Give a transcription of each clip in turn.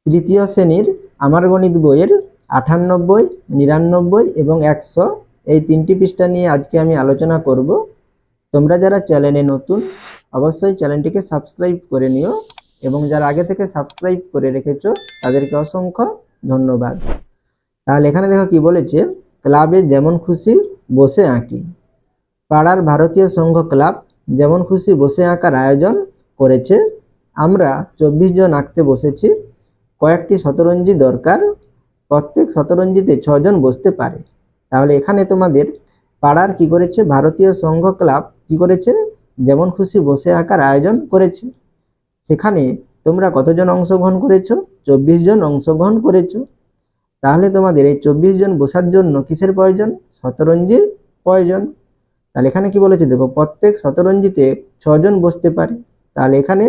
তৃতীয় শ্রেণীর আমার গণিত বইয়ের 98, 99 এবং 100 এই 3টি পৃষ্ঠা নিয়ে আজকে আমি আলোচনা করব। তোমরা যারা চ্যানেলে নতুন অবশ্যই চ্যানেলটিকে সাবস্ক্রাইব করে নিও এবং যারা আগে থেকে সাবস্ক্রাইব করে রেখেছো তাদেরকে অসংখ্য ধন্যবাদ। তাহলে এখানে দেখো কি বলেছে, ক্লাবে যেমন খুশি বসে আঁকি। পাড়ার ভারতীয় সংঘ ক্লাব যেমন খুশি বসে আঁকার আয়োজন করেছে। আমরা 24 জন আঁকতে বসেছি। কয়েকটি শতরঞ্জি দরকার, প্রত্যেক শতরঞ্জিতে 6 জন বসতে পারে। তাহলে এখানে তোমাদের পাড়ার কি করেছে, ভারতীয় সংঘ ক্লাব কি করেছে, যেমন খুশি বসে আঁকার আয়োজন করেছে। সেখানে তোমরা কতজন অংশগ্রহণ করেছো? 24 জন অংশগ্রহণ করেছো। তাহলে তোমাদের এই 24 জন বসার জন্য কিসের প্রয়োজন? শতরঞ্জির প্রয়োজন। তাহলে এখানে কি বলেছে দেখো, প্রত্যেক শতরঞ্জিতে 6 জন বসতে পারে। তাহলে এখানে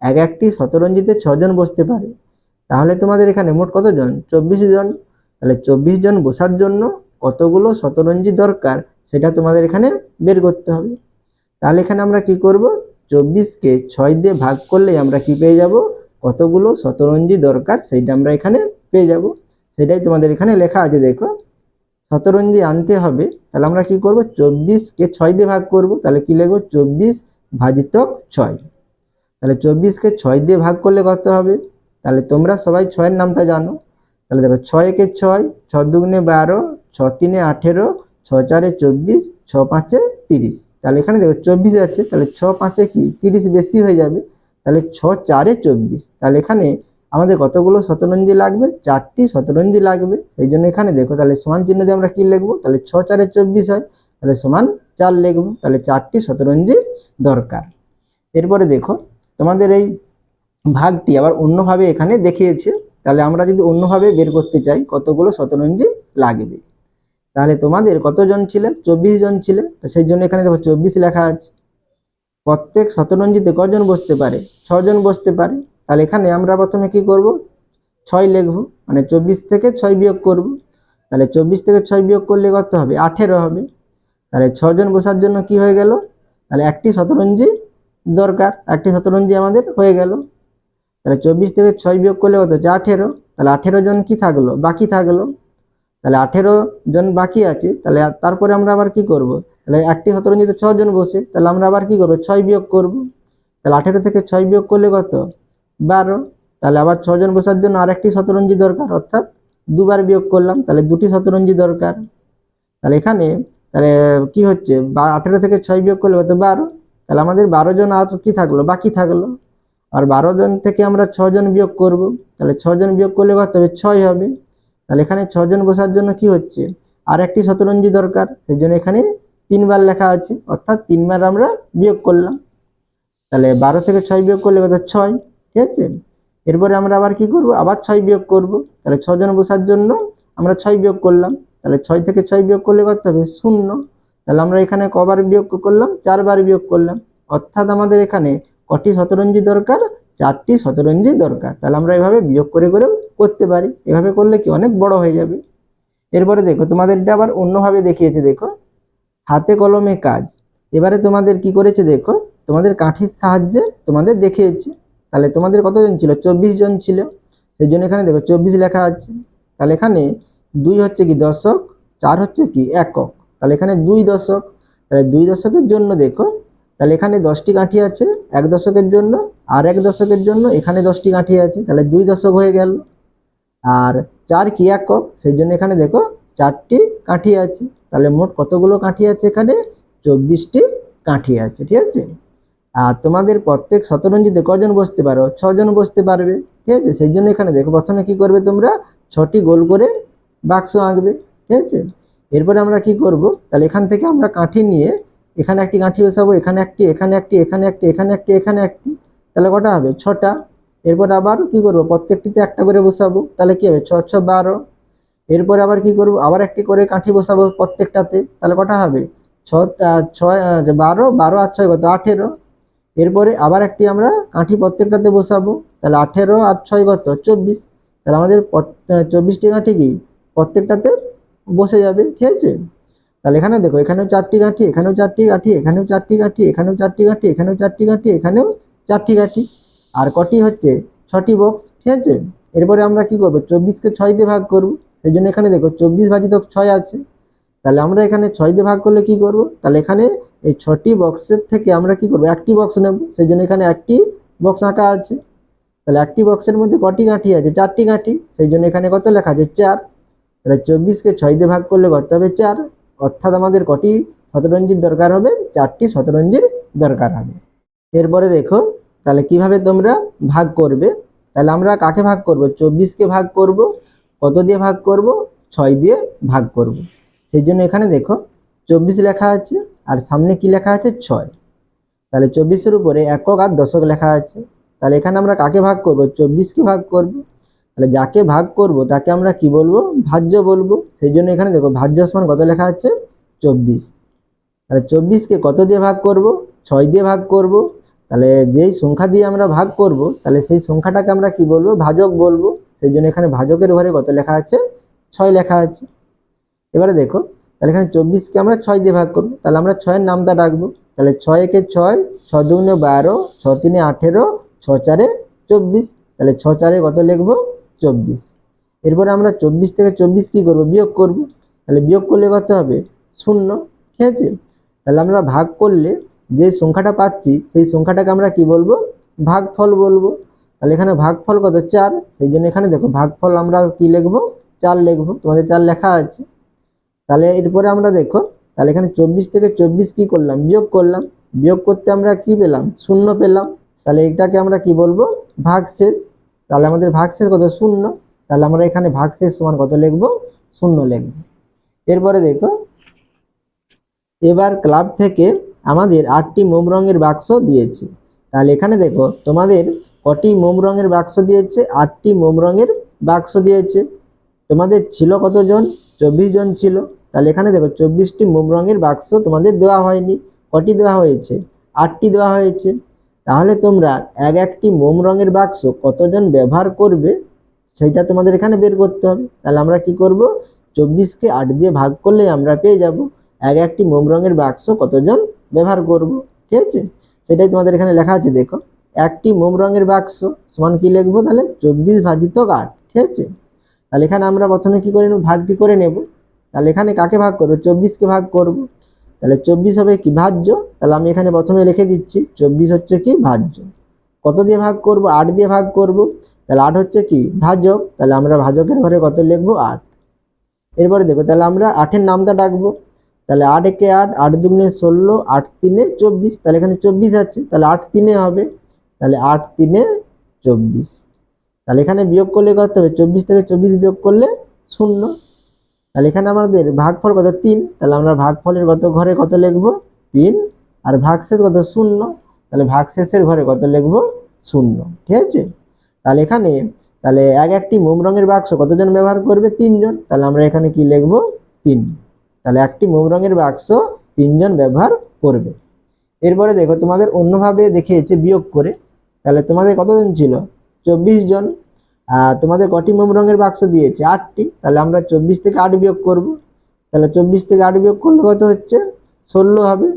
এক একটি শতরঞ্জিতে 6 জন বসতে পারে। তাহলে তোমাদের এখানে মোট কতজন? 24 জন। তাহলে 24 জন বসার জন্য কতগুলো শতরঞ্জি দরকার সেটা তোমাদের এখানে বের করতে হবে। তাহলে এখানে আমরা কি করব, 24কে 6 দিয়ে ভাগ করলেই আমরা কি পেয়ে যাব, কতগুলো শতরঞ্জি দরকার সেইটা আমরা এখানে পেয়ে যাব। সেটাই তোমাদের এখানে লেখা আছে। দেখো, শতরঞ্জি আনতে হবে। তাহলে আমরা কি করব, 24কে 6 দিয়ে ভাগ করব। তাহলে কি লিখব, 24 ভাজিতক 6। তাহলে 24কে 6 দিয়ে ভাগ করলে কত হবে? তাহলে তোমরা সবাই 6-এর নামটা জানো। তাহলে দেখো, 6 একে 6, 6 দুগুণে 12, 6 তিনে 18, 6 চারে 24, 6 পাঁচে 30। তাহলে এখানে দেখো 24 আছে, তাহলে 6 পাঁচে কি 30 বেশি হয়ে যাবে। তাহলে 6 চারে 24। তাহলে এখানে আমাদের কতগুলো শতরঞ্জি লাগবে? 4টি শতরঞ্জি লাগবে। এই জন্য এখানে দেখো, তাহলে সমান চিহ্ন দিয়ে আমরা কি লিখবো, তাহলে 6 চারে 24 হয়, তাহলে সমান 4 লিখবো। তাহলে 4টি শতরঞ্জি দরকার। এরপরে দেখো, তোমাদের এই ভাগটি আবার অন্যভাবে এখানে দেখিয়েছে। তাহলে আমরা যদি অন্যভাবে বের করতে চাই কতগুলো শতরঞ্জি লাগবে, তাহলে তোমাদের কতজন ছিলে? 24 জন ছিলে। তো সেই জন্য এখানে দেখো 24 লেখা আছে। প্রত্যেক শতরঞ্জিতে কজন বসতে পারে? 6 জন বসতে পারে। তাহলে এখানে আমরা প্রথমে কি করব, 6 লিখব, মানে 24 থেকে 6 বিয়োগ করব। তাহলে 24 থেকে 6 বিয়োগ করলে কত হবে? 18 হবে। তাহলে 6 জন বসার জন্য কি হয়ে গেল, তাহলে একটি শতরঞ্জি দরকার, একটি শতরঞ্জি আমাদের হয়ে গেল। তাহলে 24 থেকে 6 বিয়োগ করলে কত হচ্ছে? 18। তাহলে 18 জন কি থাকলো? বাকি থাকলো। তাহলে 18 জন বাকি আছে। তাহলে তারপরে আমরা আবার কি করব, তাহলে একটি শতরঞ্জিতে 6 জন বসে, তাহলে আমরা আবার কি করব, 6 বিয়োগ করব। তাহলে 18 থেকে 6 বিয়োগ করলে কত? 12। তাহলে আবার 6 জন বসার জন্য আরেকটি শতরঞ্জি দরকার, অর্থাৎ দুবার বিয়োগ করলাম, তাহলে দুটি শতরঞ্জি দরকার। তাহলে এখানে তাহলে কি হচ্ছে, 18 থেকে 6 বিয়োগ করলে কত? 12। তাহলে আমাদের 12 জন আর কি থাকলো? বাকি থাকলো। আর 12 জন থেকে আমরা 6 জন বিয়োগ করব। তাহলে 6 জন বিয়োগ করলে কত হবে? 6 হবে। তাহলে এখানে 6 জন বসার জন্য কি হচ্ছে, আর একটি শতরঞ্জি দরকার। সেই জন্য এখানে 3 বার লেখা আছে, অর্থাৎ 3 বার আমরা বিয়োগ করলাম। তাহলে 12 থেকে 6 বিয়োগ করলে কত? 6। ঠিক আছে। এরপরে আমরা আবার কি করব, আবার 6 বিয়োগ করব। তাহলে 6 জন বসার জন্য আমরা 6 বিয়োগ করলাম। তাহলে 6 থেকে 6 বিয়োগ করলে কত হবে? 0। তাহলে আমরা এখানে কবার বিয়োগ করলাম? 4 বার বিয়োগ করলাম। অর্থাৎ আমাদের এখানে কটি শতরঞ্জি দরকার? 4টি শতরঞ্জি দরকার। তাহলে আমরা এভাবে বিয়োগ করে করে করতে পারি। এভাবে করলে কি অনেক বড় হয়ে যাবে। এরপরে দেখো, তোমাদের এটা আবার অন্যভাবে দেখিয়েছে। দেখো, হাতে কলমে কাজ। এবারে তোমাদের কি করেছে দেখো, তোমাদের কাঠির সাহায্যে তোমাদের দেখিয়েছে। তাহলে তোমাদের কতজন ছিল? 24 জন ছিল। সেই জন্য এখানে দেখো 24 লেখা আছে। তাহলে এখানে 2 হচ্ছে কি দশক, 4 হচ্ছে কি একক। তাহলে এখানে 2 দশক। তাহলে 2 দশকের জন্য দেখো, তাহলে এখানে 10টি কাঠি আছে 1 দশকের জন্য, আর 1 দশকের জন্য এখানে 10টি কাঠি আছে। তাহলে 2 দশক হয়ে গেল। আর 4 কি একক, সেই জন্য এখানে দেখো 4টি কাঠি আছে। তাহলে মোট কতগুলো কাঠি আছে? এখানে 24টি কাঠি আছে। ঠিক আছে। আর তোমাদের প্রত্যেক শতরঞ্জিতে কজন বসতে পারো? 6 জন বসতে পারবে। ঠিক আছে। সেই জন্য এখানে দেখো, প্রথমে কি করবে, তোমরা 6টি গোল করে বাক্স আঁকবে। ঠিক আছে। এরপরে আমরা কি করব, তাহলে এখান থেকে আমরা কাঠি নিয়ে এখানে একটি কাঠি বসাবো, এখানে একটি, এখানে একটি, এখানে একটি, এখানে একটি, এখানে একটি। তাহলে কটা হবে? 6টা। এরপর আবার কি করব, প্রত্যেকটিতে একটা করে বসাবো। তাহলে কি হবে? 6 6 12। এরপরে আবার কি করব, আবার একটি করে কাঠি বসাবো প্রত্যেকটাতে। তাহলে কটা হবে? 6 12, 12 আর 6 কত? 18। এরপরে আবার একটি আমরা কাঠি প্রত্যেকটাতে বসাবো। তাহলে 18 আর 6 কত? 24। তাহলে আমাদের 24টি কাঠি কি প্রত্যেকটাতে বসে যাবে। ঠিক আছে। তাহলে এখানে দেখো, এখানেও 4টি কাঠি, এখানেও 4টি কাঠি, এখানেও 4টি কাঠি, এখানেও 4টি কাঠি, এখানেও 4টি কাঠি, এখানেও 4টি কাঠি। আর কটি হচ্ছে? 6টি বক্স। ঠিক আছে। এরপরে আমরা কি করব, 24কে 6 দিয়ে ভাগ করব। সেই জন্য এখানে দেখো 24 ভাজিত 6 আছে, তাহলে আমরা এখানে 6 দিয়ে ভাগ করলে কি করব, তাহলে এখানে এই 6টি বক্সের থেকে আমরা কি করব, একটি বক্স নেব। সেই জন্য এখানে একটি বক্স আঁকা আছে। তাহলে একটি বক্সের মধ্যে কটি কাঠি আছে, 4টি কাঠি। সেই জন্য এখানে কত লেখা আছে, 4। তাহলে 24কে 6 দিয়ে ভাগ করলে কত হবে, 4। অর্থাৎ আমাদের কটি শতরঞ্জির দরকার হবে, 4টি শতরঞ্জির দরকার হবে। এরপরে দেখো তাহলে কিভাবে তোমরা ভাগ করবে। তাহলে আমরা কাকে ভাগ করব, 24কে ভাগ করব, কত দিয়ে ভাগ করব, 6 দিয়ে ভাগ করব। সেই জন্য এখানে দেখো 24 লেখা আছে আর সামনে কি লেখা আছে, 6। তাহলে 24-এর উপরে একক আর দশক লেখা আছে। তাহলে এখানে আমরা কাকে ভাগ করব, 24কে ভাগ করব। তাহলে যাকে ভাগ করব তাকে আমরা কি বলবো, ভাজ্য বলবো। সেই জন্য এখানে দেখো ভাজ্য সমান কত লেখা আছে, 24। তাহলে 24কে কত দিয়ে ভাগ করব, 6 দিয়ে ভাগ করব। তাহলে যেই সংখ্যা দিয়ে আমরা ভাগ করব তাহলে সেই সংখ্যাটাকে আমরা কি বলবো, ভাজক বলবো। সেই জন্য এখানে ভাজকের ঘরে কত লেখা আছে, 6 লেখা আছে। এবারে দেখো তাহলে এখানে 24কে আমরা 6 দিয়ে ভাগ করব, তাহলে আমরা 6-এর নামটা ডাকবো। তাহলে 6 একে 6, 6 দুগুণে 12, 6 তিনে 18, 6 চারে 24। তাহলে 6 চারে কত লিখবো, 24। এরপরে আমরা 24 থেকে 24 কি করব, বিয়োগ করব। তাহলে বিয়োগ করলে কত হবে, 0। ঠিক আছে। তাহলে আমরা ভাগ করলে যে সংখ্যাটা পাচ্ছি সেই সংখ্যাটাকে আমরা কি বলবো, ভাগফল বলবো। তাহলে এখানে ভাগফল কত, 4। সেই জন্য এখানে দেখো ভাগফল আমরা কি লিখবো, 4 লিখবো। তোমাদের 4 লেখা আছে। তাহলে এরপরে আমরা দেখো তাহলে এখানে 24 থেকে 24 কি করলাম, বিয়োগ করলাম। বিয়োগ করতে আমরা কি পেলাম, 0 পেলাম। তাহলে এটাকে আমরা কি বলবো, ভাগশেষ। তাহলে আমাদের ভাগশেষ কত, 0। তাহলে আমরা এখানে ভাগশেষ সমান কত লিখবো, 0 লিখবো। এরপরে দেখো এবার ক্লাব থেকে আমাদের 8টি মোম রঙের বাক্স দিয়েছে। তাহলে এখানে দেখো তোমাদের কটি মোম রঙের বাক্স দিয়েছে, 8টি মোম রঙের বাক্স দিয়েছে। তোমাদের ছিল কতজন, 24 জন ছিল। তাহলে এখানে দেখো 24টি মোম রঙের বাক্স তোমাদের দেওয়া হয়নি। কটি দেওয়া হয়েছে, 8টি দেওয়া হয়েছে। তাহলে তোমরা একটি মোম রঙের বাক্স কতজন ব্যবহার করবে সেটা তোমাদের এখানে বের করতে হবে। তাহলে আমরা কি করব, 24কে 8 দিয়ে ভাগ করলে আমরা পেয়ে যাব একটি মোম রঙের বাক্স কতজন ব্যবহার করব। ঠিক আছে, সেটাই তোমাদের এখানে লেখা আছে। দেখো একটি মোম রঙের বাক্স সমান কি লিখবো, তাহলে 24 ভাজিত 8। ঠিক আছে। তাহলে এখানে আমরা প্রথমে কি করে নেব, ভাগটি করে নেব। তাহলে এখানে কাকে ভাগ করব, 24কে ভাগ করব। তাহলে 24 হবে কি, ভাজ্য। তাহলে আমি এখানে প্রথমে লিখে দিচ্ছি 24 হচ্ছে কি, ভাজ্য। কত দিয়ে ভাগ করব, 8 দিয়ে ভাগ করব। তাহলে 8 হচ্ছে কি, ভাজক। তাহলে আমরা ভাজকের ঘরে কত লিখবো, 8। এরপরে দেখো তাহলে আমরা 8-এর নামটা ডাকবো। তাহলে 8 একে 8, 8 দুগুণে 16, 8 তিনে 24। তাহলে এখানে 24 আছে, তাহলে 8 তিনে হবে। তাহলে 8 তিনে 24। তাহলে এখানে বিয়োগ করলে কত হবে, 24 থেকে 24 বিয়োগ করলে 0। তাহলে এখানে আমাদের ভাগফল কত, 3। তাহলে আমরা ভাগফলের কত ঘরে কত লিখবো, 3। আর ভাগশেষ কত, 0। তাহলে ভাগশেষের ঘরে কত লিখবো, 0। ঠিক আছে। তাহলে এখানে তাহলে একটি মোম রঙের বাক্স কতজন ব্যবহার করবে, 3 জন। তাহলে আমরা এখানে কি লিখবো, 3। তাহলে একটি মোম রঙের বাক্স 3 জন ব্যবহার করবে। এরপরে দেখো তোমাদের অন্যভাবে দেখিয়েছে বিয়োগ করে। তাহলে তোমাদের কতজন ছিল, 24 জন। তোমাদের কটি মোম রঙের বাক্স দিয়েছে, 8টি। তাহলে আমরা 24 থেকে 8 বিয়োগ করব। তাহলে 24 থেকে 8 বিয়োগ করলে কত হচ্ছে, 16 হবে।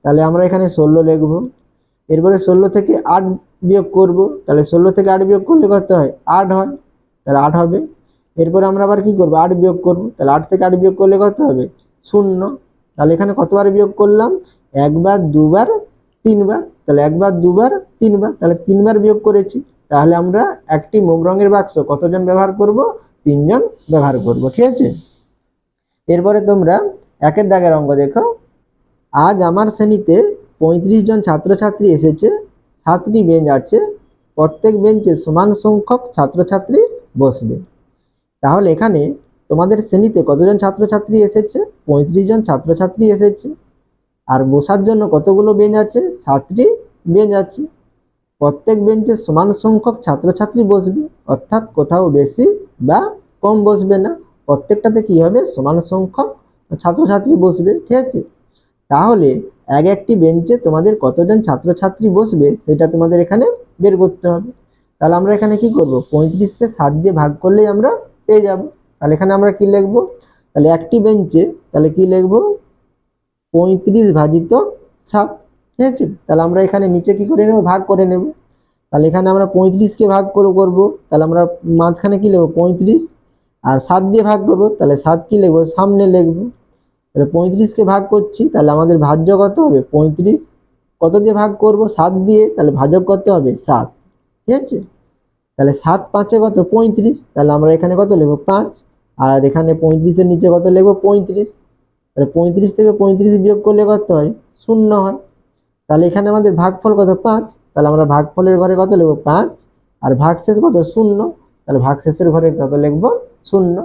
তাহলে আমরা এখানে 16 লিখব। এরপরে 16 থেকে 8 বিয়োগ করব। তাহলে 16 থেকে 8 বিয়োগ করলে কত হয়, 8 হয়। তাহলে 8 হবে। এরপরে আমরা আবার কি করব, 8 বিয়োগ করব। তাহলে 8 থেকে 8 বিয়োগ করলে কত হবে, 0। তাহলে এখানে কতবার বিয়োগ করলাম, একবার, দুবার, 3বার। তাহলে একবার, দুবার, 3বার। তাহলে 3বার বিয়োগ করেছি। তাহলে আমরা একটি মোম রঙের বাক্স কতজন ব্যবহার করব, 3 জন ব্যবহার করব। ঠিক আছে। এরপরে তোমরা 1-এর দাগের অঙ্ক দেখো। আজ আমার শ্রেণীতে 35 জন ছাত্রছাত্রী এসেছে। 7টি বেঞ্চ আছে, প্রত্যেক বেঞ্চে সমান সংখ্যক ছাত্রছাত্রী বসবে। তাহলে এখানে তোমাদের শ্রেণীতে কতজন ছাত্রছাত্রী এসেছে, 35 জন ছাত্রছাত্রী এসেছে। আর বসার জন্য কতগুলো বেঞ্চ আছে, 7টি বেঞ্চ আছে। প্রত্যেক বেঞ্চে সমান সংখ্যক ছাত্রছাত্রী বসবে, অর্থাৎ কোথাও বেশি বা কম বসবে না, প্রত্যেকটাতে কি হবে, সমান সংখ্যক ছাত্রছাত্রী বসবে। ঠিক আছে। তাহলে একটি বেঞ্চে তোমাদের কতজন ছাত্রছাত্রী বসবে সেটা তোমাদের এখানে বের করতে হবে। তাহলে আমরা এখানে কি করব, 35কে 7 দিয়ে ভাগ করলেই আমরা পেয়ে যাব। তাহলে এখানে আমরা কি লিখব, তাহলে একটি বেঞ্চে তাহলে কি লিখব, 35 ভাজিত 7। ঠিক আছে। তাহলে আমরা এখানে নিচে কি করে নেব, ভাগ করে নেব। তাহলে এখানে আমরা 35কে ভাগ করব, তাহলে আমরা মাঝখানে কি লিখবো 35, আর 7 দিয়ে ভাগ করব, তাহলে 7 কি লিখবো সামনে লিখবো। তাহলে 35কে ভাগ করছি, তাহলে আমাদের ভাজ্য কত হবে 35, কত দিয়ে ভাগ করব 7 দিয়ে, তাহলে ভাজক কত হবে 7, ঠিক আছে। তাহলে 7 5 কত 35, তাহলে আমরা এখানে কত লিখবো 5, আর এখানে 35-এর নিচে কত লিখবো 35, তাহলে 35 থেকে 35 বিয়োগ করলে কত হয় 0 হয়। তাহলে এখানে আমাদের ভাগফল কত 5, তাহলে আমরা ভাগফলের ঘরে কত লিখবো 5, আর ভাগশেষ কত 0, তাহলে ভাগশেষের ঘরে কত লিখবো 0।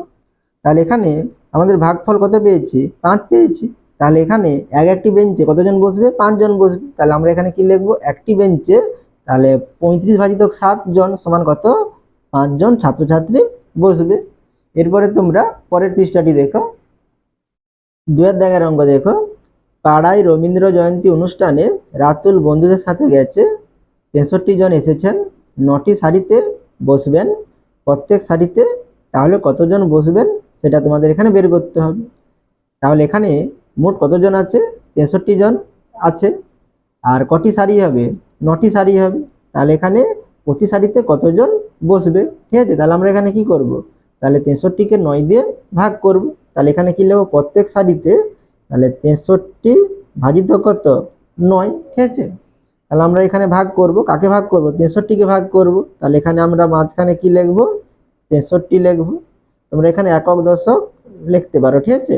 তাহলে এখানে আমাদের ভাগফল কত পেয়েছি 5 পেয়েছি। তাহলে এখানে একটি বেঞ্চে কতজন বসবে 5 জন বসবে, তাহলে আমরা এখানে কি লিখবো একটি বেঞ্চে, তাহলে 35 ভাজিত 7 জন সমান কত 5 জন ছাত্রছাত্রী বসবে। এরপরে তোমরা পরের পৃষ্ঠাটি দেখো, 2 দাগের অঙ্ক দেখো, পাড়ায় রবীন্দ্র জয়ন্তী অনুষ্ঠানে রাতুল বন্ধুদের সাথে গেছে, 63 জন এসেছেন, 9টি সারিতে বসবেন, প্রত্যেক সারিতে তাহলে কতজন বসবেন সেটা তোমাদের এখানে বের করতে হবে। তাহলে এখানে মোট কতজন আছে 63 জন আছে, আর কটি সারি হবে 9টি সারি হবে, তাহলে এখানে প্রতি সারিতে কতজন বসবে, ঠিক আছে। তাহলে আমরা এখানে কি করব, তাহলে 63কে 9 দিয়ে ভাগ করব, তাহলে এখানে কি লিখব প্রত্যেক সারিতে, তাহলে 63 ভাজিত কত 9, ঠিক আছে। তাহলে আমরা এখানে ভাগ করব, কাকে ভাগ করব 63কে ভাগ করব, তাহলে এখানে আমরা মাঝখানে কি লিখব 63 লিখব, তোমরা এখানে একক দশক লিখতে পারো, ঠিক আছে।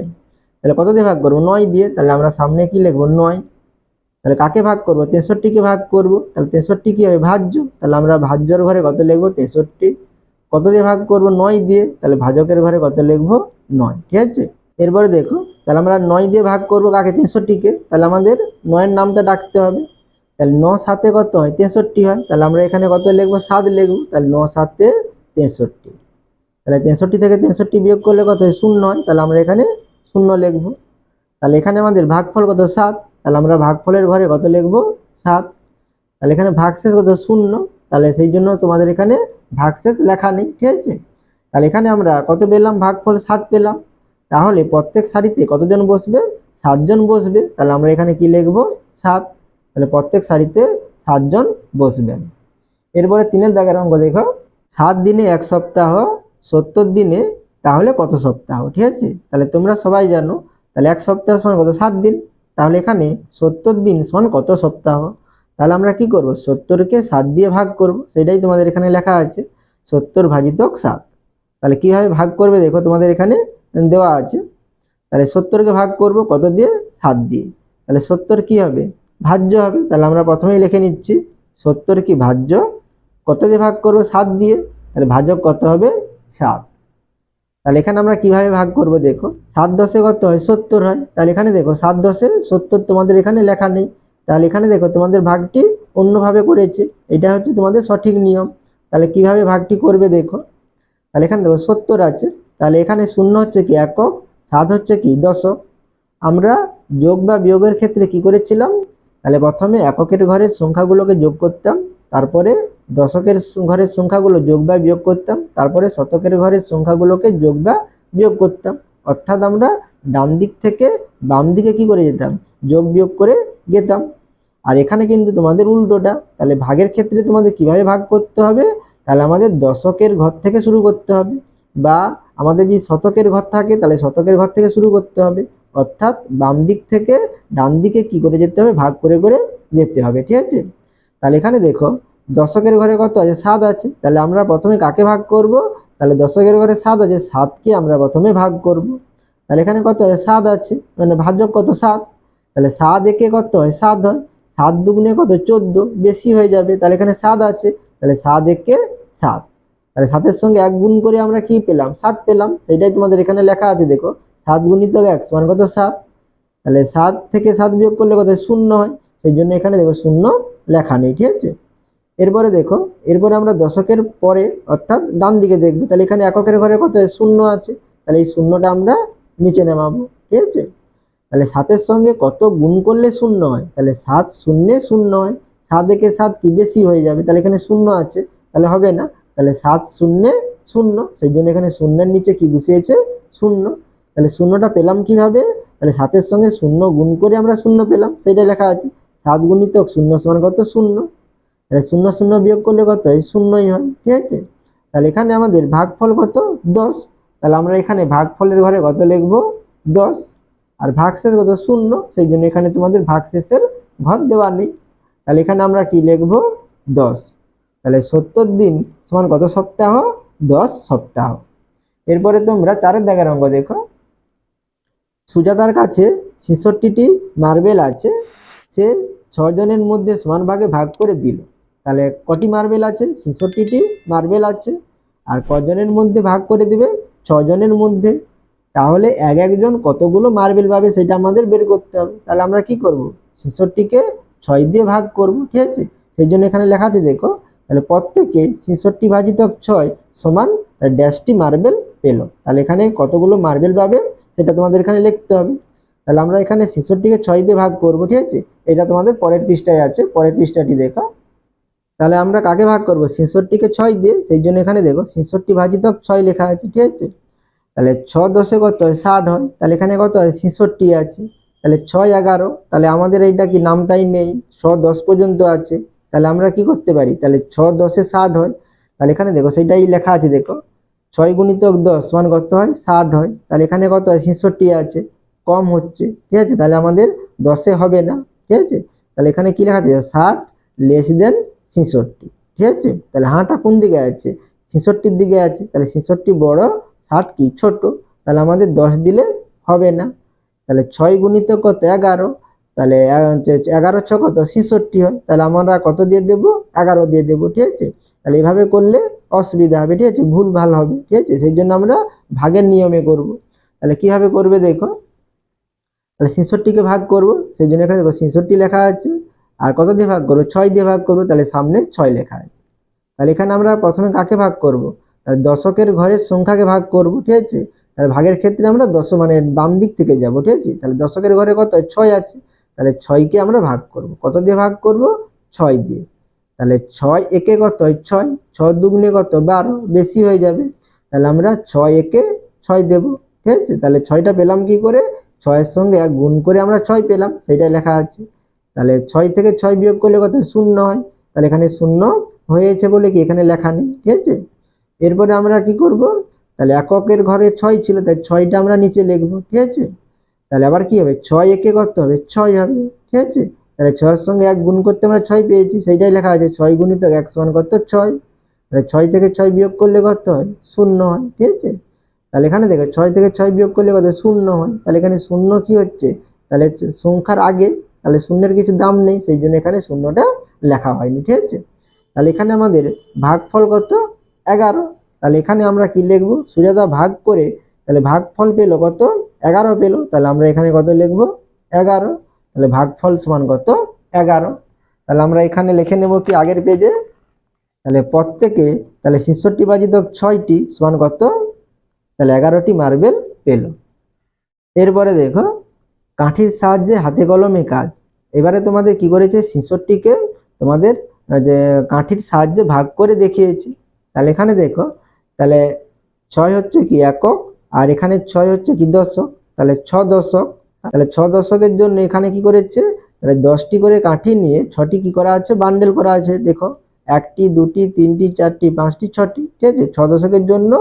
তাহলে কত দিয়ে ভাগ করব 9 দিয়ে, তাহলে আমরা সামনে কি লিখব 9, তাহলে কাকে ভাগ করব 63কে ভাগ করব, তাহলে 63 কি হবে ভাজ্য, তাহলে আমরা ভাজ্যর ঘরে কত লিখব 63, কত দিয়ে ভাগ করব 9 দিয়ে, তাহলে ভাজকের ঘরে কত লিখব 9, ঠিক আছে। এরপরে দেখো, তাহলে আমরা 9 দিয়ে ভাগ করব কাকে 63কে, তাহলে আমাদের 9 এর নামটা ডাকতে হবে, তাহলে 9 7 কত হয় 63 হয়, তাহলে আমরা এখানে কত লিখব 7 লিখব, তাহলে 9 7 63, তাহলে 63 থেকে 63 বিয়োগ করলে কত হয় 0 হয়, তাহলে আমরা এখানে 0 লিখব। তাহলে এখানে আমাদের ভাগফল কত 7, তাহলে আমরা ভাগফলের ঘরে কত লিখব 7, তাহলে এখানে ভাগশেষ কত 0, তাহলে সেই জন্য তোমাদের এখানে ভাগশেষ লেখা নেই, ঠিক আছে। তাহলে এখানে আমরা কত পেলাম ভাগফল 7 পেলাম, তাহলে প্রত্যেক সারিতে কতজন বসবে 7 জন বসবে, তাহলে আমরা এখানে কি লিখব 7, তাহলে প্রত্যেক সারিতে 7 জন বসবেন। এরপরে 3 দাগের অঙ্ক দেখো, 7 দিনে 1 সপ্তাহ, 70 দিনে তাহলে কত সপ্তাহ, ঠিক আছে। তাহলে তোমরা সবাই জানো, তাহলে 1 সপ্তাহ সমান কত 7 দিন, তাহলে এখানে 70 দিন সমান কত সপ্তাহ, তাহলে আমরা কি করব 70কে 7 দিয়ে ভাগ করব, সেটাই তোমাদের এখানে লেখা আছে 70 ভাজিত 7। তাহলে কিভাবে ভাগ করবে দেখো তোমাদের এখানে দেওয়া আছে, তাহলে 70কে ভাগ করব কত দিয়ে 7 দিয়ে, তাহলে 70 কি হবে ভাজ্য হবে, তাহলে আমরা প্রথমেই লিখে নিচ্ছি 70 কি ভাজ্য, কত দিয়ে ভাগ করব 7 দিয়ে, তাহলে ভাজক কত হবে 7। তাহলে এখানে আমরা কিভাবে ভাগ করব দেখো, 7 10 কত হয় 70 হয়, তাহলে এখানে দেখো 7 10 70 তোমাদের এখানে লেখা নেই, তাহলে এখানে দেখো তোমাদের ভাগটি অন্যভাবে করেছে, এটা হচ্ছে তোমাদের সঠিক নিয়ম। তাহলে কিভাবে ভাগটি করবে দেখো, তাহলে এখানে দেখো 70 আছে, তাহলে এখানে 0 হচ্ছে কি একক, 7 হচ্ছে কি দশক। আমরা যোগ বা বিয়োগের ক্ষেত্রে কি করেছিলাম, তাহলে প্রথমে এককের ঘরের সংখ্যাগুলোকে যোগ করতাম, তারপরে দশকের ঘরের সংখ্যাগুলো যোগ বা বিয়োগ করতাম, তারপরে শতকের ঘরের সংখ্যাগুলোকে যোগ বা বিয়োগ করতাম, অর্থাৎ আমরা ডান দিক থেকে বাম দিকে কি করে যেতাম যোগ বিয়োগ করে যেতাম। আর এখানে কিন্তু তোমাদের উল্টোটা, তাহলে ভাগের ক্ষেত্রে তোমাদের কিভাবে ভাগ করতে হবে, তাহলে আমাদের দশকের ঘর থেকে শুরু করতে হবে, বা আমাদের যে শতকের ঘর থাকে তাহলে শতকের ঘর থেকে শুরু করতে হবে, অর্থাৎ বাম দিক থেকে ডান দিকে কি করে যেতে হবে ভাগ করে করে যেতে হবে, ঠিক আছে। তাহলে এখানে দেখো দশকের ঘরে কত আছে 7 আছে, তাহলে আমরা প্রথমে কাকে ভাগ করব, তাহলে দশকের ঘরে 7 আছে, 7কে আমরা প্রথমে ভাগ করব, তাহলে এখানে কত আছে 7 আছে, মানে ভাজক কত 7, তাহলে 7 একে কত হয় 7 হয়, 7 দুগুণে কত 14, বেশি হয়ে যাবে, তাহলে এখানে 7 আছে, তাহলে 7 একে 7, তাহলে 7-এর সঙ্গে 1 গুণ করে আমরা কি পেলাম 7 পেলাম, সেটাই তোমাদের এখানে লেখা আছে দেখো 7 গুণিত 1 সমান কত 7, তাহলে 7 থেকে 7 বিয়োগ করলে কত 0 হয়, সেই জন্য এখানে দেখো 0 লেখা নেই, ঠিক আছে। এরপরে দেখো, এরপরে আমরা দশকের পরে অর্থাৎ ডান দিকে দেখবো, তাহলে এখানে এককের ঘরে কত 0 আছে, তাহলে এই 0টা আমরা নিচে নামাবো, ঠিক আছে। তাহলে 7-এর সঙ্গে কত গুণ করলে 0 হয়, তাহলে 7 শূন্যে 0 হয়, 7 একে 7 কি বেশি হয়ে যাবে, তাহলে এখানে 0 আছে, তাহলে হবে না, তাহলে 7 শূন্যে 0, সেই জন্য এখানে শূন্যের নিচে কি বসিয়েছে 0। তাহলে 0টা পেলাম কিভাবে, তাহলে 7-এর সঙ্গে 0 গুণ করে আমরা 0 পেলাম, সেটা লেখা আছে 7 গুণিত 0 সমান কত 0, তাহলে শূন্য শূন্য বিয়োগ করলে কত হয়, শূন্যই হয়। ঠিক আছে, তাহলে এখানে আমাদের ভাগফল কত, 10। তাহলে আমরা এখানে ভাগফলের ঘরে কত লিখবো, 10। আর ভাগশেষ কত, শূন্য, সেই জন্য এখানে তোমাদের ভাগশেষের ঘর দেওয়া নেই। তাহলে এখানে আমরা কি লিখবো, 10। তাহলে 70 দিন সমান কত সপ্তাহ, 10 সপ্তাহ। এরপরে তোমরা 4 দাগের অঙ্ক দেখো। সুজাতার কাছে 66টি মার্বেল আছে, সে 6 জনের মধ্যে সমান ভাগে ভাগ করে দিল। তাহলে কটি মার্বেল আছে, 66টি মার্বেল আছে, আর কজনের মধ্যে ভাগ করে দিবে, 6 জনের মধ্যে। তাহলে এক একজন কতগুলো মার্বেল পাবে সেটা আমাদের বের করতে হবে। তাহলে আমরা কি করব, 66কে 6 দিয়ে ভাগ করব। ঠিক আছে, সেই জন্য এখানে লেখা আছে দেখো, তাহলে প্রত্যেকে 66 ভাজিতক 6 সমান ড্যাশটি মার্বেল পেল। তাহলে এখানে কতগুলো মার্বেল পাবে সেটা তোমাদের এখানে লিখতে হবে। তাহলে আমরা এখানে 66কে 6 দিয়ে ভাগ করব। ঠিক আছে, এটা তোমাদের পরের পৃষ্ঠায় আছে, পরের পৃষ্ঠাটি দেখো। তাহলে আমরা কাকে ভাগ করব, 66কে 6 দিয়ে, সেই জন্য এখানে দেখো 66 ভাজিতক 6 লেখা আছে। ঠিক আছে, তাহলে 6 10 কত হয়, 60 হয়। তাহলে এখানে কত হয়, 66 আছে। তাহলে 6 11, তাহলে আমাদের এইটা কি নামটাই নেই, 6 10 পর্যন্ত আছে। তাহলে আমরা কি করতে পারি, তাহলে 6 10 60 হয়। তাহলে এখানে দেখো সেটাই লেখা আছে দেখো, 6 গুণিতক 10 সমান কত হয়, 60 হয়। তাহলে এখানে কত হয়, 66 আছে, কম হচ্ছে। ঠিক আছে, তাহলে আমাদের 10-এ হবে না। ঠিক আছে, তাহলে এখানে কি লেখা আছে, 60 লেস দেন 66। ঠিক আছে, তাহলে হাঁটা কোন দিকে আছে, 66-র দিকে আছে। তাহলে 66 বড়, 60 কি ছোট। তাহলে আমাদের 10 দিলে হবে না। তাহলে 6 গুণিত কত, 11। তাহলে 11 6 কত, 66 হয়। তাহলে আমরা কত দিয়ে দেব, 11 দিয়ে দেব। ঠিক আছে, তাহলে এইভাবে করলে অসুবিধা হবে। ঠিক আছে, ভুল ভাল হবে। ঠিক আছে, সেই জন্য আমরা ভাগের নিয়মে করব। তাহলে কিভাবে করবে দেখো, তাহলে 66কে ভাগ করব, সেই জন্য এখানে দেখো 66 লেখা আছে, আর কত দিয়ে ভাগ করবো, 6 দিয়ে ভাগ করবো। তাহলে সামনে 6 লেখা আছে। তাহলে এখানে আমরা প্রথমে কাকে ভাগ করব, তাহলে দশকের ঘরের সংখ্যাকে ভাগ করব। ঠিক আছে, তাহলে ভাগের ক্ষেত্রে আমরা মানে বাম দিক থেকে যাব। ঠিক আছে, তাহলে দশকের ঘরে কত, 6 আছে। তাহলে 6কে আমরা ভাগ করব, কত দিয়ে ভাগ করব, 6 দিয়ে। তাহলে 6 একে কত হয়, 6, 6 দুগুণে কত, 12, বেশি হয়ে যাবে। তাহলে আমরা 6 একে 6 দেব। ঠিক আছে, তাহলে 6টা পেলাম কি করে, 6-এর সঙ্গে 1 গুণ করে আমরা 6 পেলাম, সেটাই লেখা আছে। তাহলে 6 থেকে 6 বিয়োগ করলে কত, 0 হয়। তাহলে এখানে 0 হয়েছে বলে কি এখানে লেখা নেই। ঠিক আছে, এরপরে আমরা কি করব, তাহলে এককের ঘরে 6 ছিল, তাই 6টা আমরা নিচে লিখব। ঠিক আছে, তাহলে আবার কি হবে, 6 একে কত হবে, 6 হবে। ঠিক আছে, তাহলে 6-এর সঙ্গে 1 গুণ করতে আমরা 6 পেয়েছি, সেইটাই লেখা আছে, 6 গুণিতক 1 সমান কত, 6। তাহলে 6 থেকে 6 বিয়োগ করলে কত হয়, 0 হয়। ঠিক আছে, তাহলে এখানে দেখো 6 থেকে 6 বিয়োগ করলে কত, 0 হয়। তাহলে এখানে 0 কি হচ্ছে, তাহলে সংখ্যার আগে, তাহলে শূন্যের কিছু দাম নেই, সেই জন্য এখানে শূন্যটা লেখা হয়নি। ঠিক আছে, তাহলে এখানে আমাদের ভাগফল কত, 11। তাহলে এখানে আমরা কি লিখবো, সুজাতা ভাগ করে তাহলে ভাগফল পেলো কত, 11 পেলো। তাহলে আমরা এখানে কত লিখবো, 11। তাহলে ভাগফল সমান কত, 11। তাহলে আমরা এখানে লিখে নেব কি আগের পেজে, তাহলে প্রত্যেকে, তাহলে 66 ভাজিতক 6টি সমান কত, তাহলে 11টি মার্বেল পেল। এরপরে দেখো, কাঠির সাহায্যে হাতে কলমে কাজ। এবারে তোমাদের কি করেছে, 66কে তোমাদের যে কাঠির সাহায্যে ভাগ করে দেখিয়েছি। তাহলে এখানে দেখো, তাহলে 6 হচ্ছে কি একক, আর এখানে 6 হচ্ছে কি দশক। তাহলে 6 দশক, তাহলে 6 দশকের জন্য এখানে কি করেছে, তাহলে 10টি করে কাঠি নিয়ে 6টি কি করা আছে, বান্ডেল করা আছে। দেখো 1টি 2টি 3টি 4টি 5টি 6টি। ঠিক আছে, 6 দশকের জন্য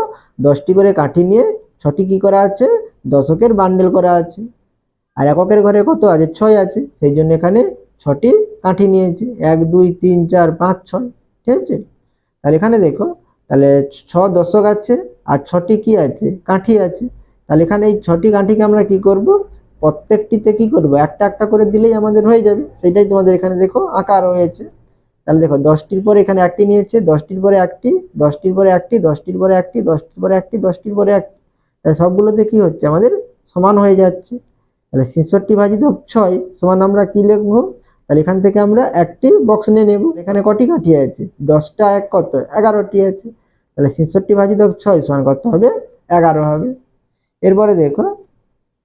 10টি করে কাঠি নিয়ে 6টি কি করা আছে, দশকের বান্ডেল করা আছে। আর এককের ঘরে কত আছে, 6 আছে, সেই জন্য এখানে 6টি কাঠি নিয়েছে, 1 2 3 4 5 6। ঠিক আছে, তাহলে এখানে দেখো, তাহলে 6 দশক আছে, আর 6টি কি আছে, কাঠি আছে। তাহলে এখানে এই 6টি কাঠিকে আমরা কি করব, প্রত্যেকটিতে কি করব, একটা একটা করে দিলেই আমাদের হয়ে যাবে। সেটাই তোমাদের এখানে দেখো আঁকা রয়েছে। তাহলে দেখো 10টির পরে এখানে একটি নিয়েছে, 10টির পরে একটি, 10টির পরে একটি, 10টির পরে একটি, 10টির পরে একটি, 10টির পরে একটি। তাহলে সবগুলোতে কি হচ্ছে, আমাদের সমান হয়ে যাচ্ছে। তাহলে 66 ভাজিতক 6 সমান আমরা কি লিখবো, তাহলে এখান থেকে আমরা একটি বক্স নিয়ে নেব। এখানে কটি কাঠি আছে, 10টা 1 কত, 11টি আছে। তাহলে 66 ভাজিতক 6 সমান কত হবে, 11 হবে। এরপরে দেখো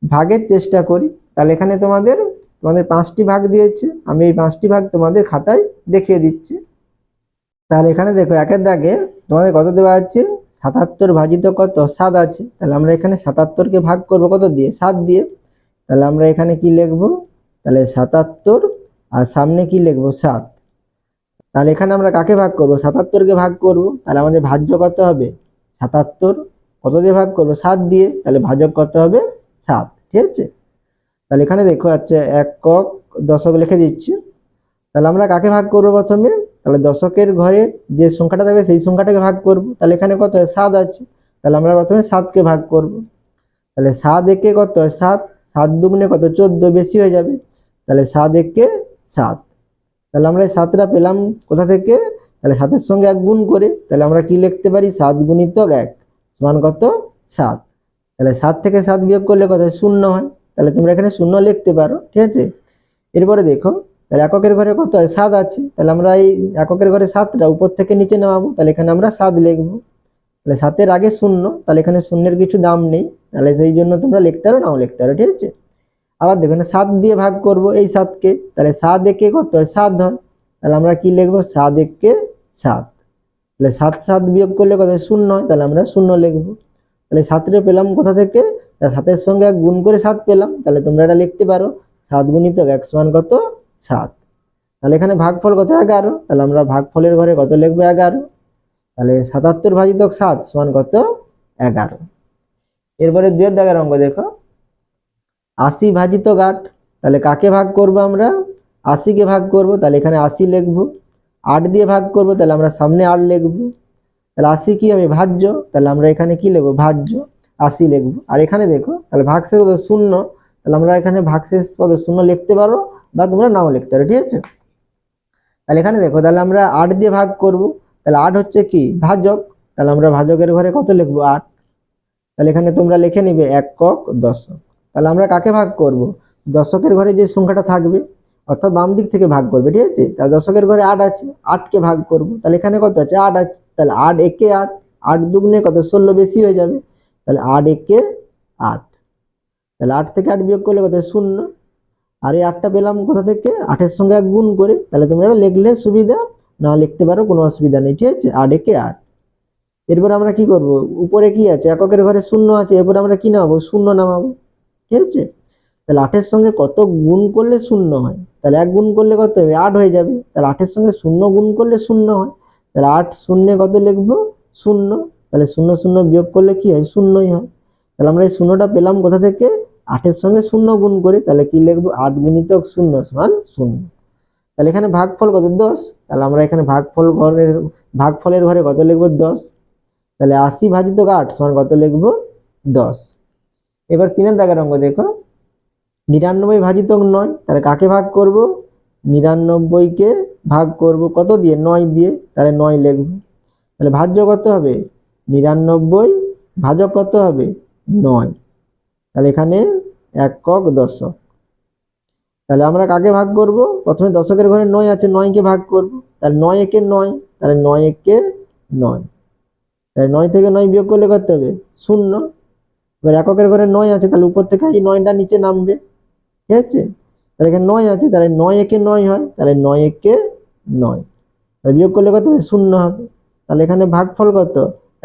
ভাগের চেষ্টা করি। তাহলে এখানে তোমাদের তোমাদের 5টি ভাগ দিয়েছে, আমি এই 5টি ভাগ তোমাদের খাতায় দেখিয়ে দিচ্ছি। তাহলে এখানে দেখো একের দাগে তোমাদের কত দেওয়া আছে, 77 ভাজিতক কত, 7 আছে। তাহলে আমরা এখানে 77কে ভাগ করব কত দিয়ে, 7 দিয়ে। তাহলে আমরা এখানে কি লিখবো, তাহলে 77, আর সামনে কি লিখবো, 7। তাহলে এখানে আমরা কাকে ভাগ করব, 77কে ভাগ করব। তাহলে আমাদের ভাজ্য কত হবে 77, কত দিয়ে ভাগ করব 7 দিয়ে, তাহলে ভাজক কত হবে 7। ঠিক আছে, তাহলে এখানে দেখো আছে একক দশক লিখে দিচ্ছি। তাহলে আমরা কাকে ভাগ করব প্রথমে, তাহলে দশকের ঘরে যে সংখ্যাটা থাকবে সেই সংখ্যাটাকে ভাগ করব। তাহলে এখানে কত হয় 7 আছে, তাহলে আমরা প্রথমে 7কে ভাগ করব। তাহলে 7 একে কত হয় 7, 7 দুগুণে কত 14, বেশি হয়ে যাবে, তাহলে 7 একে 7। তাহলে আমরা এই 7টা পেলাম কোথা থেকে, তাহলে 7-এর সঙ্গে 1 গুণ করে। তাহলে আমরা কি লিখতে পারি 7 গুণিতক 1 সমান কত 7। তাহলে 7 থেকে 7 বিয়োগ করলে কত হয় 0 হয়, তাহলে তোমরা এখানে 0 লিখতে পারো। ঠিক আছে, এরপরে দেখো তাহলে এককের ঘরে কত হয় 7 আছে, তাহলে আমরা এই এককের ঘরে 7টা উপর থেকে নিচে নামাবো, তাহলে এখানে আমরা 7 লিখবো। তাহলে 7-এর আগে 0, তাহলে এখানে শূন্যের কিছু দাম নেই, তাহলে সেই জন্য তোমরা লিখতে পারো নাও লিখতে পারো। ঠিক আছে, আবার দেখো 7 দিয়ে ভাগ করব এই 7কে, তাহলে 7 একে কত হয় 7 হয়, তাহলে আমরা কি লিখবো 7 একে 7। তাহলে 7 7 বিয়োগ করলে কত হয় 0 হয়, তাহলে আমরা 0 লিখবো। তাহলে 7টা পেলাম কোথা থেকে, 7-এর সঙ্গে 1 গুণ করে 7 পেলাম, তাহলে তোমরা এটা লিখতে পারো 7 গুণিতক 1 সমান কত 7। তাহলে এখানে ভাগফল কত 11, তাহলে আমরা ভাগফলের ঘরে কত লিখবো 11। তাহলে 77 ভাজিতক 7 সমান কত 11। এরপরে 2 দাগের অঙ্ক দেখো 80 ভাজিতক 8। তাহলে কাকে ভাগ করব আমরা 80কে ভাগ করব, তাহলে এখানে 80 লিখবো। 8 দিয়ে ভাগ করব, তাহলে আমরা সামনে 8 লিখবো। তাহলে 80 কি হবে ভাজ্য, তাহলে আমরা এখানে কি লিখবো ভাজ্য 80 লিখবো। আর এখানে দেখো তাহলে ভাগশেষ কত 0, তাহলে আমরা এখানে ভাগশেষ কত 0 লিখতে পারো বা তোমরা নাও লিখতে পারো। ঠিক আছে, তাহলে এখানে দেখো তাহলে আমরা 8 দিয়ে ভাগ করব, তাহলে 8 হচ্ছে কি ভাজক, তাহলে আমরা ভাজকের ঘরে কত লিখবো 8। তাহলে এখানে তোমরা লিখে নিবে একক দশক। তাহলে আমরা কাকে ভাগ করব, দশকের ঘরে যে সংখ্যাটা থাকবে অর্থাৎ বাম দিক থেকে ভাগ করবে। ঠিক আছে, তাহলে দশকের ঘরে 8 আছে, 8কে ভাগ করব। তাহলে এখানে কত আছে 8 আছে, তাহলে 8 একে 8, 8 দুগুণে কত 16, বেশি হয়ে যাবে, তাহলে 8 একে 8। তাহলে 8 থেকে 8 বিয়োগ করলে কত 0। আর এই 8টা পেলাম কোথা থেকে 8-এর সঙ্গে 1 গুণ করে, তাহলে তোমরা লিখলে সুবিধা, না লিখতে পারো কোনো অসুবিধা নেই। ঠিক আছে, 8 একে 8। এরপর আমরা কি করব, উপরে কি আছে এককের ঘরে 0 আছে, এরপর আমরা কি নামাবো 0 নামাবো। ঠিক আছে, তাহলে 8-এর সঙ্গে কত গুণ করলে 0 হয়, তাহলে 1 গুণ করলে কত হবে 8 হয়ে যাবে, তাহলে 8-এর সঙ্গে 0 গুণ করলে 0 হয়, তাহলে 8 শূন্যে কত লিখবো 0, তাহলে 0 0 বিয়োগ করলে কি হয় 0ই হয়। তাহলে আমরা এই 0টা পেলাম কোথা থেকে 8-এর সঙ্গে 0 গুণ করে, তাহলে কি লিখবো 8 গুণিতক 0 সমান 0। তাহলে এখানে ভাগফল কত 10, তাহলে আমরা এখানে ভাগফলের ঘরে কত লিখবো 10। তাহলে 80 ভাজিতক 8 সমান কত লিখবো 10। এবার 3 দাগের অঙ্ক দেখো 99 ভাজিতক 9। তাহলে কাকে ভাগ করব, 99কে ভাগ করব কত দিয়ে 9 দিয়ে, তাহলে 9 লিখবো। তাহলে ভাজ্য কত হবে 99, ভাজক কত হবে 9। তাহলে এখানে একক দশক। তাহলে আমরা কাকে ভাগ করব, প্রথমে দশকের ঘরে 9 আছে, 9কে ভাগ করব। তাহলে 9 একে 9, তাহলে 9 একে 9। তাহলে 9 থেকে 9 বিয়োগ করলে কত হবে 0। এবার এককের ঘরে 9 আছে, তাহলে উপর থেকে এই 9টা নিচে নামবে। ঠিক আছে, তাহলে এখানে 9 আছে, তাহলে 9 একে 9 হয়, তাহলে 9 একে 9। তাহলে বিয়োগ করলে কত হবে 0 হবে। তাহলে এখানে ভাগফল কত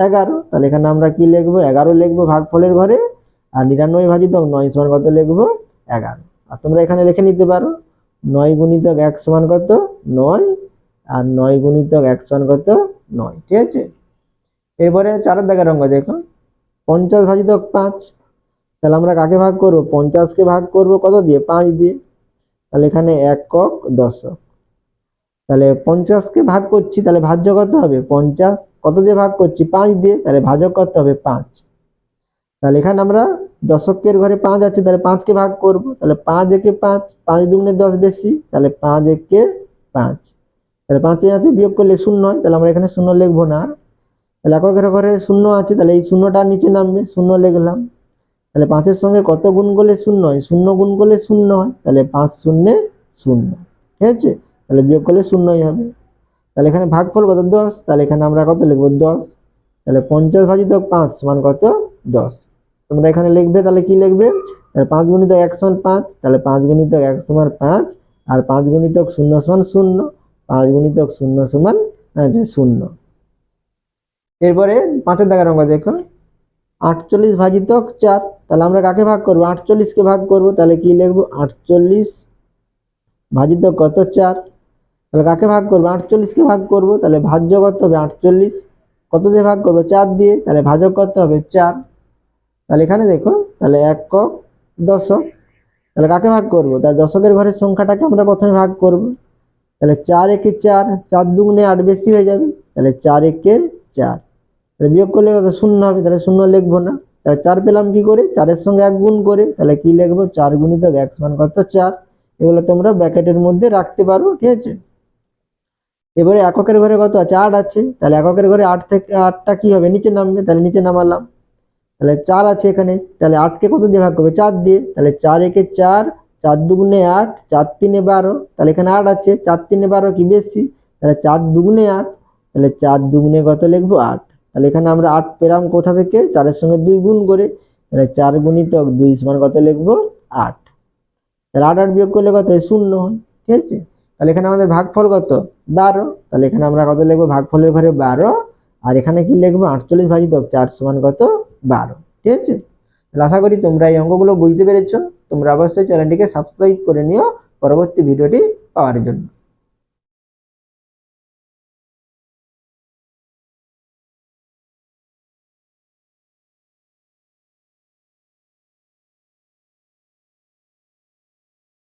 11, তাহলে এখানে আমরা কি লিখবো 11 লিখবো ভাগফলের ঘরে। আর 99 ভাজিতক 9 সমান কত লিখবো 11। আর তোমরা এখানে লিখে নিতে পারো 9 গুণিতক 1 সমান কত 9, আর 9 গুণিতক 1 সমান কত 9। ঠিক আছে, এরপরে 4 দাগের অঙ্ক দেখো 50 ভাজিতক 5। তাহলে আমরা কাকে ভাগ করব 50কে ভাগ করব কত দিয়ে 5 দিয়ে, তাহলে এখানে একক দশক। তাহলে 50কে ভাগ করছি, তাহলে ভাজ্য কত হবে 50, কত দিয়ে ভাগ করছি 5 দিয়ে, তাহলে ভাজক কত হবে 5। তাহলে এখানে আমরা দশকের ঘরে 5 আছে, তাহলে 5কে ভাগ করব, তাহলে 5 একে 5, 5 দুগুণে 10 বেশি, তাহলে 5 একে 5। তাহলে 5 আছে বিয়োগ করলে 0 হয়, তাহলে আমরা এখানে 0 লিখবো না। তাহলে এককের ঘরে 0 আছে, তাহলে এই 0টা নিচে নামবে, 0 লিখলাম। তাহলে 5-এর সঙ্গে কত গুণ করলে 0 হয়, 0 গুণ করলে 0 হয়, তাহলে 5 শূন্যে 0। ঠিক আছে, তাহলে বিয়োগ করলে 0ই হবে। তাহলে এখানে ভাগফল কত 10, তাহলে এখানে আমরা কত লিখবো 10। তাহলে 50 ভাজিতক 5 সমান কত 10। তোমরা এখানে লিখবে, তাহলে কি লিখবে, তাহলে 5 গুণিতক 1 সমান 5, তাহলে 5 গুণিতক 1 সমান 5, আর 5 গুণিতক 0 সমান 0, 5 গুণিতক 0 সমান 0। এরপরে 5 দাগের অঙ্ক দেখো 48 ভাজিতক 4। তাহলে আমরা কাকে ভাগ করব 48কে ভাগ করব, তাহলে কি লিখবো 48 ভাজিতক কত 4। তাহলে কাকে ভাগ করবো? 48কে ভাগ করব, তাহলে ভাজ্য কত হবে? 48। কত দিয়ে ভাগ করবো? 4 দিয়ে, তাহলে ভাজক কত হবে? 4। তাহলে এখানে দেখো, তাহলে একক দশক, তাহলে কাকে ভাগ করব? তাহলে দশকের ঘরের সংখ্যাটাকে আমরা প্রথমে ভাগ করব। তাহলে 4 একে 4, 4 দুগুণে 8 বেশি হয়ে যাবে, তাহলে 4 একে 4। তাহলে বিয়োগ করলে কত? 0 হবে, তাহলে 0 লিখবো না। তাহলে 4 পেলাম কি করে? 4 এর সঙ্গে 1 গুণ করে, তাহলে কি লিখবো? 4 গুণিতক x মান কত? 4। এগুলো তোমরা ব্র্যাকেটের মধ্যে রাখতে পারো, ঠিক আছে। এবারে এককের ঘরে কত আছে? 8 আছে, তাহলে এককের ঘরে 8 থেকে 8টা কি হবে? নিচে নামবে, তাহলে নিচে নামালাম। তাহলে 4 আছে এখানে, তাহলে 8কে কত দিয়ে ভাগ করবে? 4 দিয়ে, তাহলে 4 একে 4, 4 দুগুণে 8, 4 তিনে 12, তাহলে এখানে 8 আছে, 4 তিনে 12 কি বেশি, তাহলে 4 দুগুণে 8, তাহলে 4 দুগুণে কত লিখবো? 8। তাহলে এখানে আমরা 8 পেলাম কোথা থেকে? 4 এর সঙ্গে 2 গুণ করে, তাহলে 4 গুণিতক 2 সমান কত লিখবো? 8। তাহলে 8 বিয়োগ করলে কত হয়? 0 হয়, ঠিক আছে। তাহলে এখানে আমাদের ভাগফল কত? 12। তাহলে এখানে আমরা কত লিখবো? ভাগফলের ঘরে 12, আর এখানে কি লিখবো? 48 ভাজিতক 4 সমান কত? 12, ঠিক আছে। তাহলে আশা করি তোমরা এই অঙ্কগুলো বুঝতে পেরেছো। তোমরা অবশ্যই চ্যানেলটিকে সাবস্ক্রাইব করে নিও পরবর্তী ভিডিওটি পাওয়ার জন্য।